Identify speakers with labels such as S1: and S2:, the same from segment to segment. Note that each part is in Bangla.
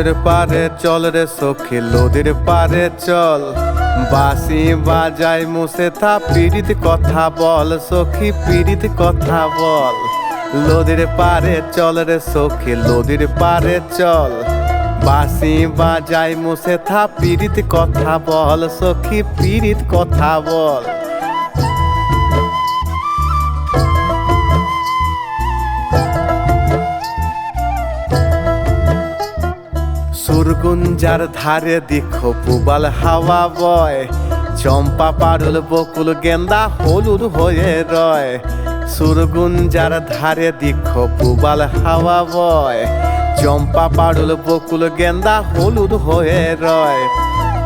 S1: নদীর পারে চল রে সখী নদীর পারে চল, বাঁশি বাজাই মুসে থা পীড়িত কথা বল সখী পীড়িত কথা বল। নদীর পারে চল রে সখী নদীর পারে চল, বাঁশি বাজাই মুসে থা পীড়িত কথা বল সখী পীড়িত কথা বল। সুরগুঞ্জার ধারে দেখো পুবাল হাওয়া বয়, চম্পা পারুল বকুল গেন্দা হলুদ হয়ে রয়। সুরগুঞ্জার ধারে দেখো পুবাল হাওয়া বয়, চম্পা পারুল বকুল গেন্দা হলুদ হয়ে রয়।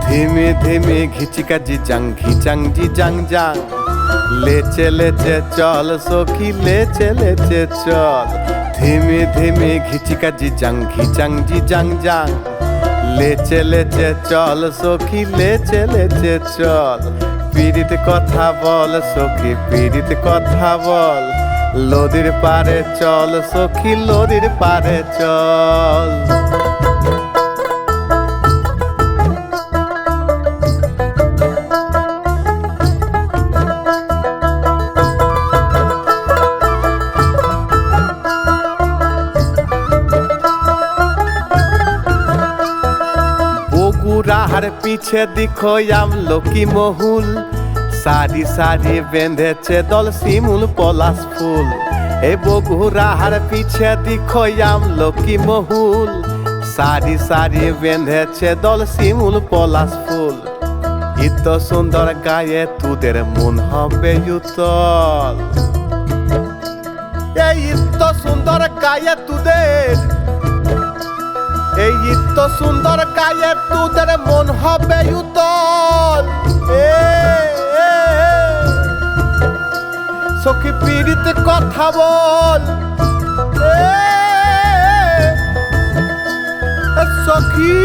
S1: ধিমে ধিমে ঘিচিকা জিজাং ঘিচাং জিজাং জাং, লেচে লেচে চল সখী লেচে লেচে চল। ধিমে ধিমে ঘিচিকা জিজাং ঘিচাং জিজাং জাং, লেচে লেচে চল সখী লেচে লেচে চল। পীড়িত কথা বল সখী পীড়িত কথা বল, নদীর পারে চল সখী নদীর পারে চল। রাহার পিছে দিখো আমলকি মহুল, সারি সারি বেঁধেছে দল শিমুল পলাশ ফুল। এ বগুড়াহার পিছে দিখো আমলকি মহুল, সারি সারি বেঁধেছে দল শিমুল পলাশ ফুল। এত সুন্দর গায়ে তোদের মন হবে উতল, এই এত সুন্দর গায়ে তোদের, এই তো সুন্দর গায়ে তোদের মন হবে উতল। সখী পীড়িত কথা বল সখী,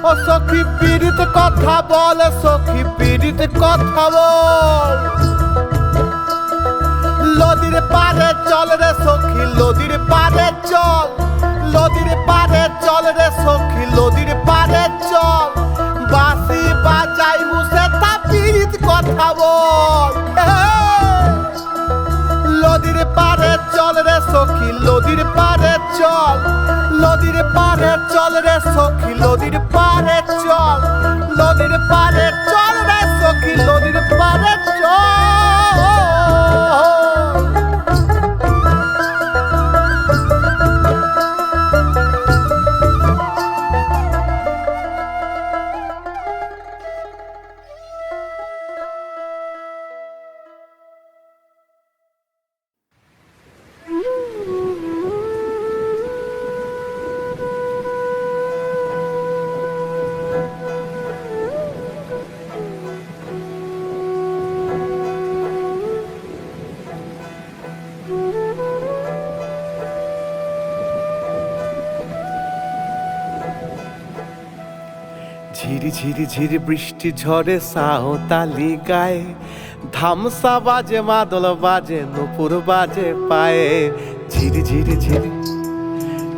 S1: ও সখী পীড়িত কথা বল সখী পীড়িত কথা বল। নদীর পারে চল রে সখী নদীর পারে চল, নদীর পারে চল রে সখী নদীর পারে চল। বাঁশি বাজাই মুসে থা পীড়িত কথা বল। নদীর পারে চল রে সখী নদীর পারে চল, নদীর পারে চল রে সখী নদীর পারে চল। নদীর পারে চল রে সখী নদীর পারে চল। ঝিরি ঝিরি ঝিরি বৃষ্টি ঝরে সাঁওতালি গায়ে, ধামসা বাজে মাদল বাজে নুপুর বাজে পায়ে। ঝিরি ঝিরি ঝিরি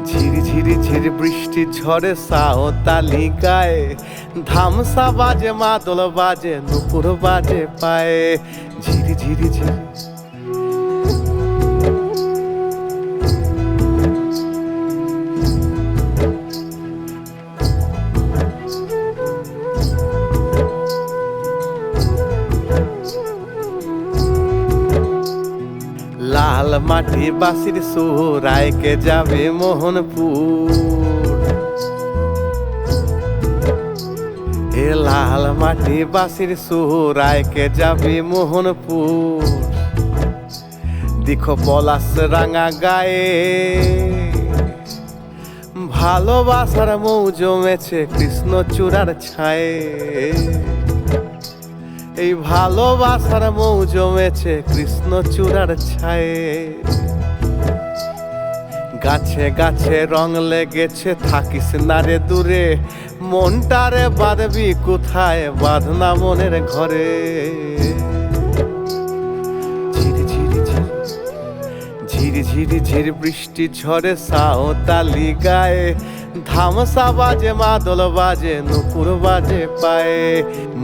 S1: ঝিরি ঝিরি ঝিরি বৃষ্টি ঝরে সাঁওতালি গায়ে, ধামসা বাজে মাদল বাজে নুপুর বাজে পায়ে। ঝিরি ঝিরি ঝিরি লাল মাটি বাসির সুর আইকে যাবে মোহনপুর। এ লাল মাটি বাসির সুর আইকে যাবে মোহনপুর। দেখো পলাশ রাঙা গায়ে ভালোবাসার মৌ জমেছে কৃষ্ণচূড়ার ছায়ে। এই ভালোবাসার মৌ জমেছে কৃষ্ণচূড়ার ছায়ে। গাছে গাছে রং লেগেছে থাকিস না রে দূরে, মনটারে বাঁধবি কোথায় বাঁধনা মনের ঘরে। ঝিরি ঝিরি ঝিরি ঝিরি ঝিরি ঝির বৃষ্টি ঝরে সাঁওতালি গায়ে, ধামসা বাজে মাদল বাজে নুপুর বাজে পায়ে।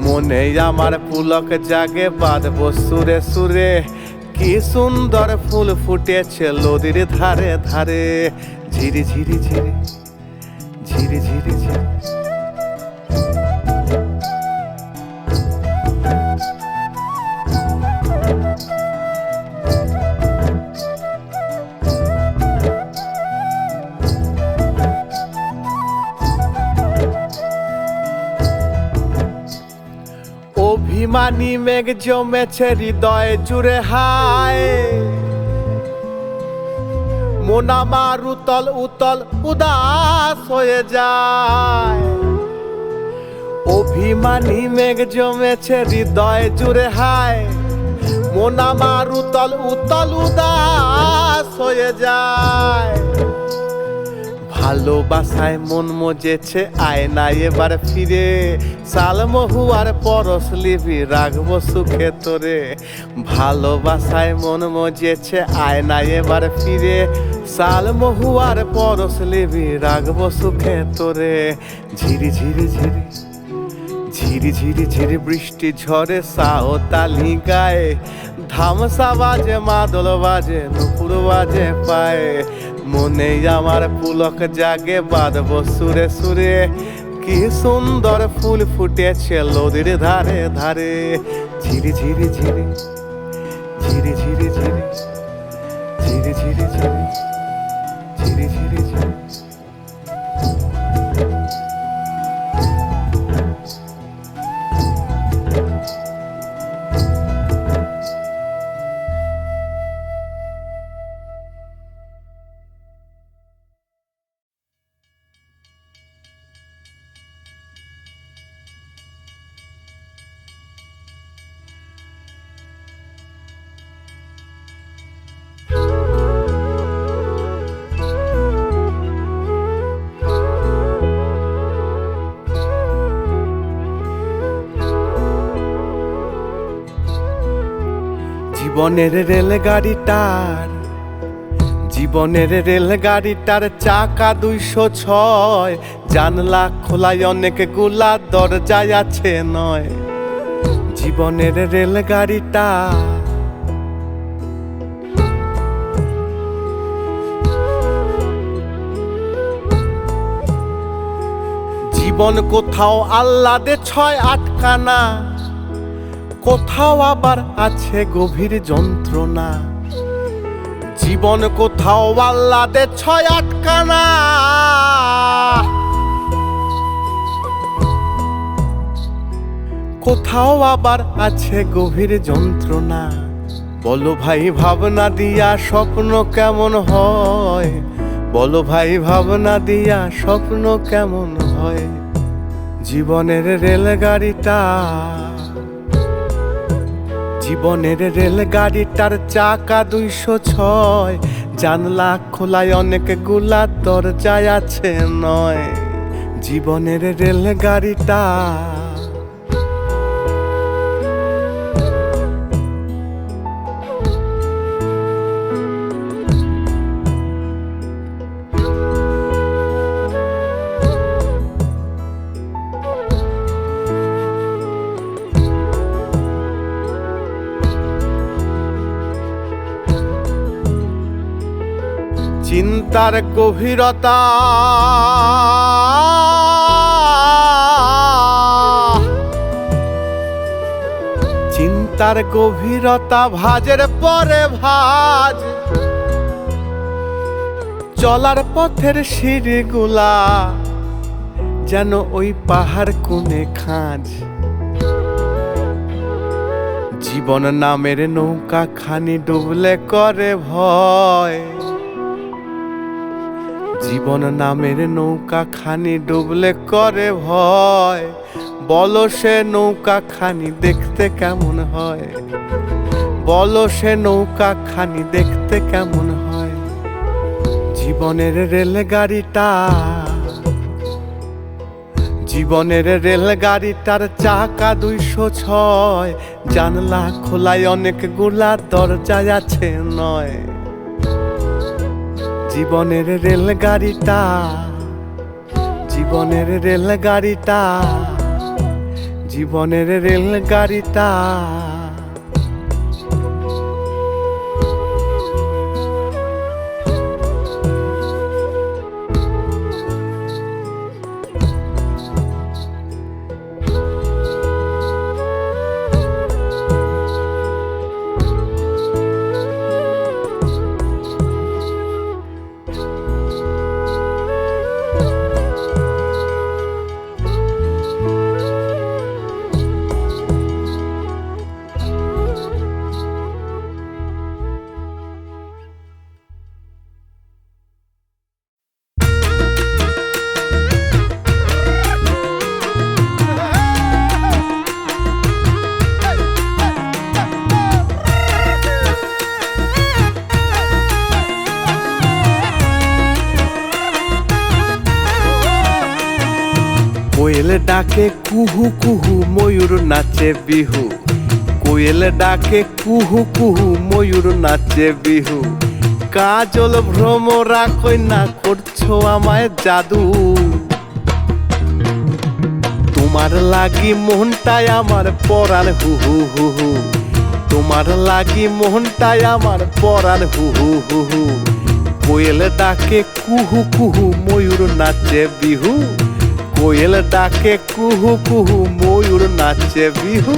S1: মনে আমার পুলক জাগে বাঁধব সুরে সুরে, কি সুন্দর ফুল ফুটেছে নদীর ধারে ধারে। ঝিরি ঝিরি ঝিরি ঝিরি ঝিরি ঝিরি। অভিমানী মেঘ জমেছে হৃদয় জুড়ে হায়, মন আমার উতল উতল উদাস হয়ে যায়। অভিমানী মেঘ জমেছে হৃদয় জুড়ে হায়, মন আমার উতল উতল উদাস হয়ে যায়। ভালোবাসায় মন মজেছে আয়না এবার ফিরে, সাল মহুয়ার পরশ লিবি রাখবো সুখে তোরে। ভালোবাসায় মন মজেছে আয়না এবার ফিরে, সাল মহুয়ার পরশ লিবি রাখবো সুখে তোরে। ঝিরি ঝিরি ঝিরি ঝিরি ঝিরি ঝিরি বৃষ্টি ঝরে সাঁওতালি গায়ে, ধামসা বাজে মাদল বাজে নুপুর বাজে পায়ে। মনে আমার পুলক জাগে বাঁধব সুরে সুরে, কি সুন্দর ফুল ফুটেছে নদীর ধারে ধারে। ঝিরি ঝিরি ঝিরি ঝিরি ঝিরি ঝিরি ঝিরি ঝিরি ঝিরি ঝিরি ঝিরি ঝিরি। জীবনের রেলগাড়িটার, জীবনের রেলগাড়িটার চাকা 206, জানলা খোলায় অনেকগুলা দরজায় আছে নয়। জীবনের রেলগাড়িটা, জীবন কোথাও আহ্লাদে 6-8 খানা, কোথাও আবার আছে গভীর যন্ত্রণা। জীবন কোথাও আহ্লাদে 6-8 খানা, কোথাও আবার আছে গভীর যন্ত্রণা। বলো ভাই ভাবনা দিয়া স্বপ্ন কেমন হয়, বলো ভাই ভাবনা দিয়া স্বপ্ন কেমন হয়। জীবনের রেলগাড়িটা, জীবনের রেলগাড়িটার চাকা 206, জানলা খোলায় অনেকগুলা দরজায় আছে নয়। জীবনের রেলগাড়িটা, চিন্তার গভীরতা, চিন্তার গভীরতা ভাজের পরে ভাজ। চলার পথের সিঁড়িগুলা যেন ওই পাহাড় কোণে খাঁজ। জীবন নামের নৌকা খানি ডুবলে করে ভয়, জীবন নামের নৌকা খানি ডুবলে করে ভয়। বলো সে নৌকা খানি দেখতে কেমন হয়, বলো সে নৌকা খানি দেখতে কেমন হয়। জীবনের রেলগাড়িটা, জীবনের রেলগাড়িটার চাকা 206, জানলা খোলায় অনেকগুলা দরজায় আছে নয়। জীবনের রেলগাড়িটা, জীবনের রেলগাড়িটা, জীবনের রেলগাড়িটা। কোয়েল ডাকে কুহু কুহু, ময়ূর নাচে বিহু। কোয়েল ডাকে কুহু কুহু, ময়ূর নাচে বিহু। কাজল ভ্রমরা কন্যা করছো আমায় জাদু। তোমার লাগি মোহনটায় আমার পরাণ হু হু হু হু। তোমার লাগি মোহনটায় আমার পরাণ হু হু হু হু। কোয়েল ডাকে কুহু কুহু, ময়ূর নাচে বিহু। কোয়েল ডাকে কুহু কুহু, ময়ূর নাচে বিহু।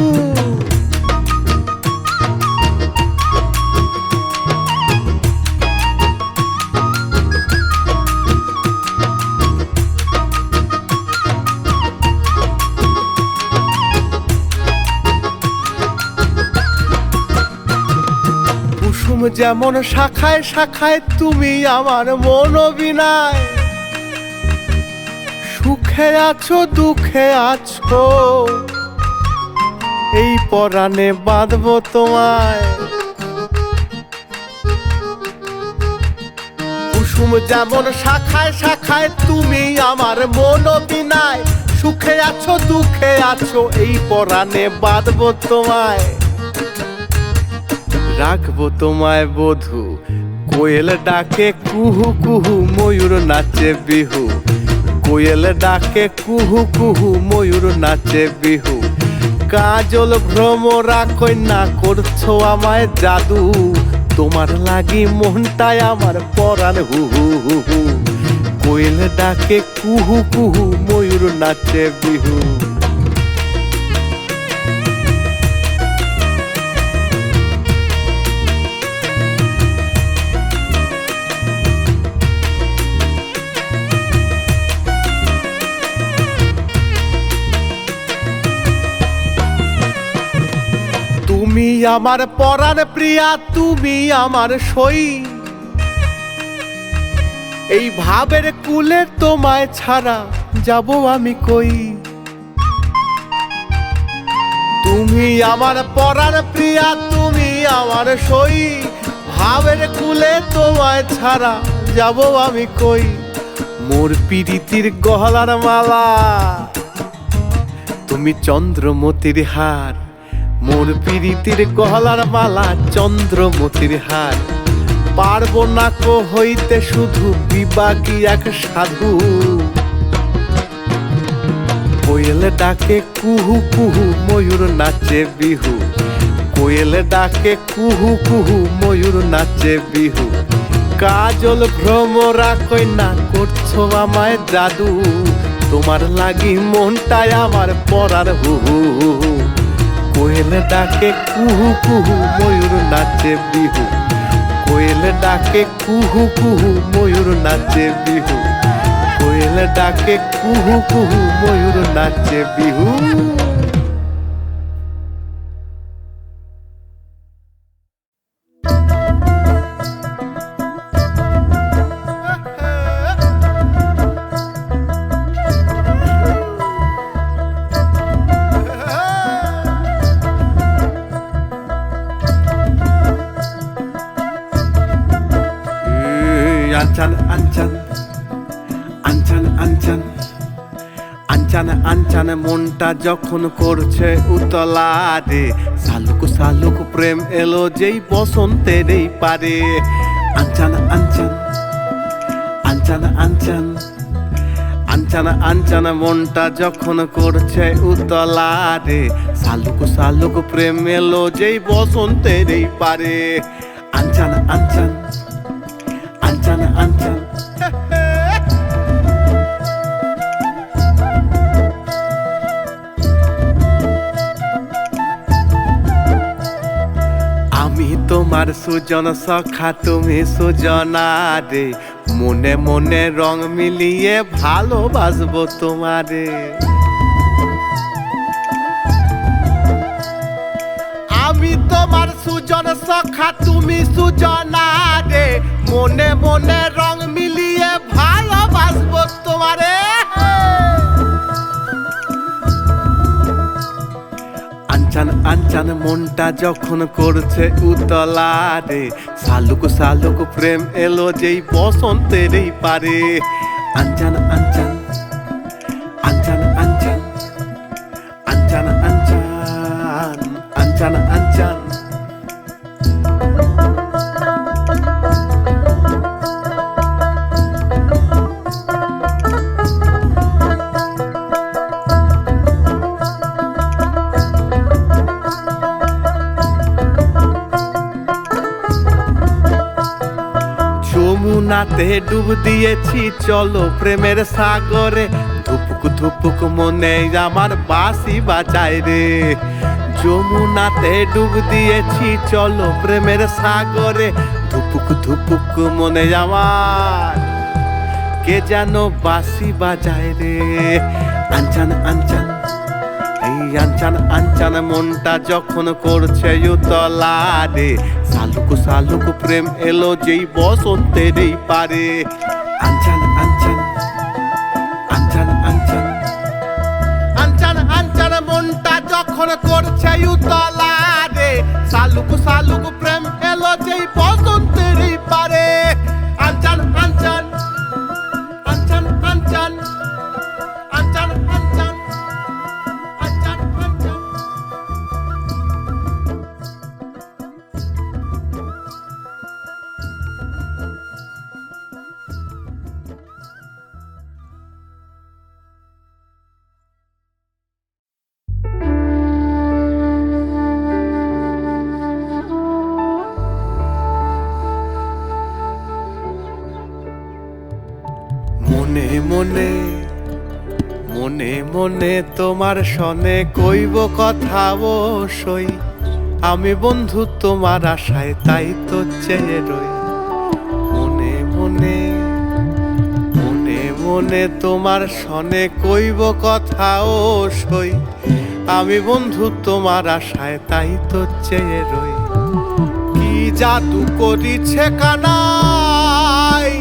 S1: কুসুম যেমন শাখায় শাখায়, তুমি আমার মনোবিনায়। সুখে আছো দুঃখে আছো, এই পরাণে বাঁধবো তোমায়। কুসুম যেমন শাখায় শাখায়, তুমি আমার মনোবিনায়। সুখে আছো দুঃখে আছো, এই পরাণে বাঁধবো তোমায়। রাখবো তোমায় বধূ। কোয়েল ডাকে কুহু কুহু, ময়ূর নাচে বিহু। কোয়েল ডাকে কুহু কুহু, ময়ূর নাচে বিহু। কাজল ভ্রমরা কন্যা করছো আমায় জাদু। তোমার লাগি মোহনটায় আমার পরাণ হু হু হু হু। কোয়েল ডাকে কুহু কুহু, ময়ূর নাচে বিহু। তুমি আমার পরাণ প্রিয়া, তুমি আমার সই। এই ভাবের কুলে তোমায় ছাড়া যাব আমি কই। তুমি আমার পরাণ প্রিয়া, তুমি আমার সই। ভাবের কুলে তোমায় ছাড়া যাব আমি কই। মোর পিরিতির গহলার মালা, তুমি চন্দ্রমতির হার। মোর পিরিতির গহলার মালা, চন্দ্রমতির হার। পারবো না কো হইতে শুধু বিবাগী এক সাধু। কোয়েল ডাকে কুহু কুহু, ময়ূর নাচে বিহু। কোয়েল ডাকে কুহু কুহু, ময়ূর নাচে বিহু। কাজল ভ্রমরা কন্যা করছো আমায় জাদু। তোমার লাগি মনটায় আমার পরার হু হু হু হু। কোয়েল ডাকে কুহু কুহু, ময়ূর নাচে বিহু। কোয়েল ডাকে কুহু কুহু, ময়ূর নাচে বিহু। কোয়েল ডাকে কুহু কুহু, ময়ূর নাচে বিহু। আনচান আনচান আনচান আনচান আনচান আনচান, মনটা যখন করছে উতলা রে। শালুক শালুক প্রেম এলো যেই বসন্তের এই পারে। আনচান আনচান আনচান আনচান আনচান আনচান মনটা যখন করছে উতলা রে, শালুক শালুক প্রেম এলো যেই বসন্তের এই পারে। আনচান আনচান আনচান আনচান আমি তোমার সুজন সখা তুমি সুজনা রে, মনে মনে রং মিলিয়ে ভালোবাসবো তোমারে। আমি তোমার সুজন সখা তুমি সুজনা রে, মনে মনে রং মিলিয়ে ভালোবাসবো তোমারে। আনচান আনচান মনটা যখন করছে উতলা রে, শালুক শালুক প্রেম এলো যেই বসন্তের এই পারে। আনচান আনচান আনচান আনচান আনচান আনচান আনচান আনচান যমুনাতে ডুব দিয়েছি চলো প্রেমের সাগরে, ধুপুক ধুপুক মনে আমার বাঁশি বাজায় রে। যমুনাতে ডুব দিয়েছি চলো প্রেমের সাগরে, ধুপুক ধুপুক মনে আমার কে যেন বাঁশি বাজায় রে। আনচান আনচান এই আনচান আনচান মনটা যখন করছে উতলা রে, শালুক শালুক প্রেম এলো যেই বসন্তের এই পারে। আনচান আনচান আনচান আনচান আনচান আনচান মনটা যখন করছে উতলা রে, শালুক শালুক প্রেম এলো যেই বসন্তের এই পারে। আনচান আনচান আনচান আনচান আনচান আনচান আনচান আনচান মনে মনে মনে মনে তোমার সনে কইব কথা অবশ্যই, আমি বন্ধু তোমার আশায় তাই তো চেয়ে রই। মনে মনে মনে মনে তোমার সনে কইব কথা অবশ্যই, আমি বন্ধু তোমার আশায় তাই তো চেয়ে রই। কি জাদু করিছে কানাই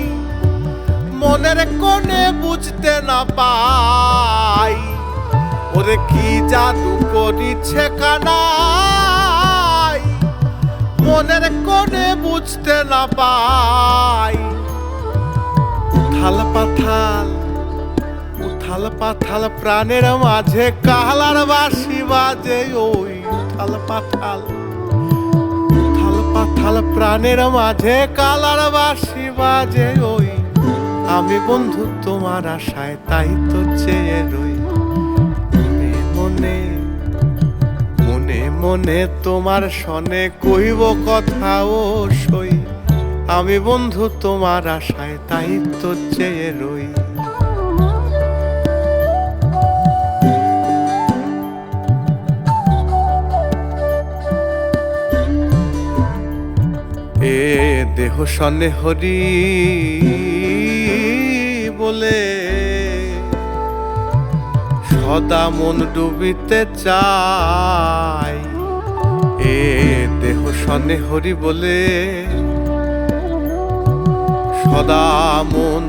S1: মনের কোণে বুঝতে না পাই, ওরে কি জাদু করিছে কানাই মনের কোণে বুঝতে না পাই। উথাল পাথাল উথাল পাথাল প্রাণের মাঝে কাহালার বাঁশি বাজে, ওই উথাল পাথাল উথাল পাথাল প্রাণের মাঝে কালার বাঁশি বাজে, ওই আমি বন্ধু তোমার আশায় তাই তো চেয়ে রই। মনে মনে মনে মনে তোমার সনে কইব কথা অবশ্যই, আমি বন্ধু তোমার আশায় তাই তো চেয়ে রই। এ দেহ সনে হরি বলে সদা মন ডুবিতে চাই। এ দেহ সনে হরি বলে সদা মন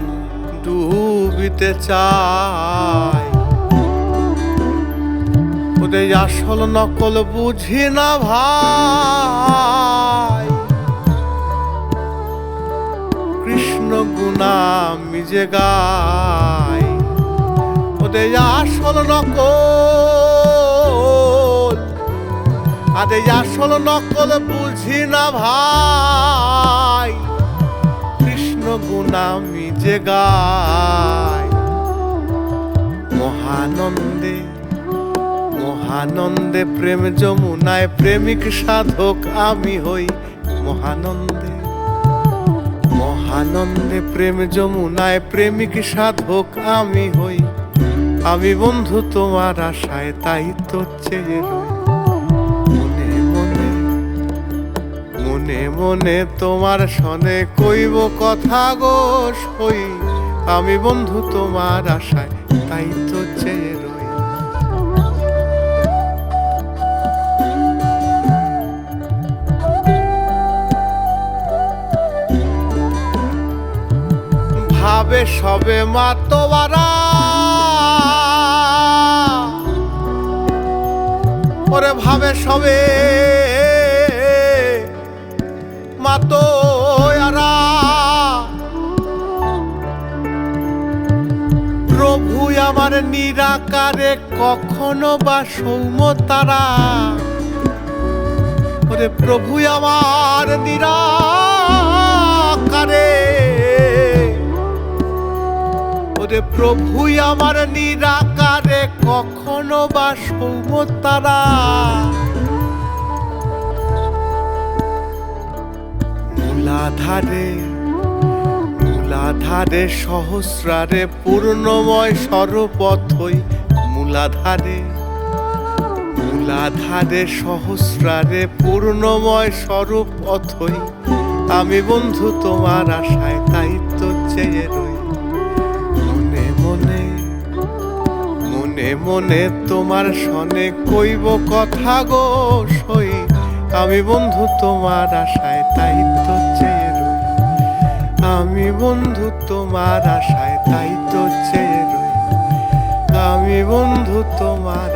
S1: ডুবিতে চাই। ওরে আসল নকল বুঝি না ভাই, কৃষ্ণ গুণামি যে গাই। ওরে আসল নকল আরে আসল নকল বুঝি না ভাই, কৃষ্ণ কৃষ্ণ গুণ আমি যে গাই। মহানন্দে মহানন্দে প্রেম যমুনায় প্রেমিক সাধক আমি হই। মহানন্দে মহানন্দে প্রেম যমুনায় প্রেমিক সাধক আমি হই। আমি বন্ধু তোমার আশায় তাই তো চেয়ে রই। মনে মনে মনে মনে তোমার সনে কইব কথা গো সই। আমি বন্ধু তোমার আশায় তাই তো চেয়ে রই। ভাবে সবে মাতোয়ারা ওরে ভাবে সবে মাতোয়ারা প্রভু আমার নিরাকারে কখনো বা সৌম্য তারা। ওরে প্রভু আমার নিরাকারে ওরে প্রভু আমার নিরাকারে কখনো বা সৌম্য তারা। মূলাধারে মূলাধারে সহস্রারে পূর্ণময় স্বরূপথই। মূলাধারে মূলাধারে সহস্রারে পূর্ণময় স্বরূপ অথই। আমি বন্ধু তোমার আশায় তাই তো চেয়ে রই। মনে মনে মনে মনে তোমার সনে কইব কথা গো সই। আমি বন্ধু তোমার আশায় তাই তো চেয়ে রই। আমি বন্ধু তোমার আশায় তাই তো চেয়ে রই। আমি বন্ধু তোমার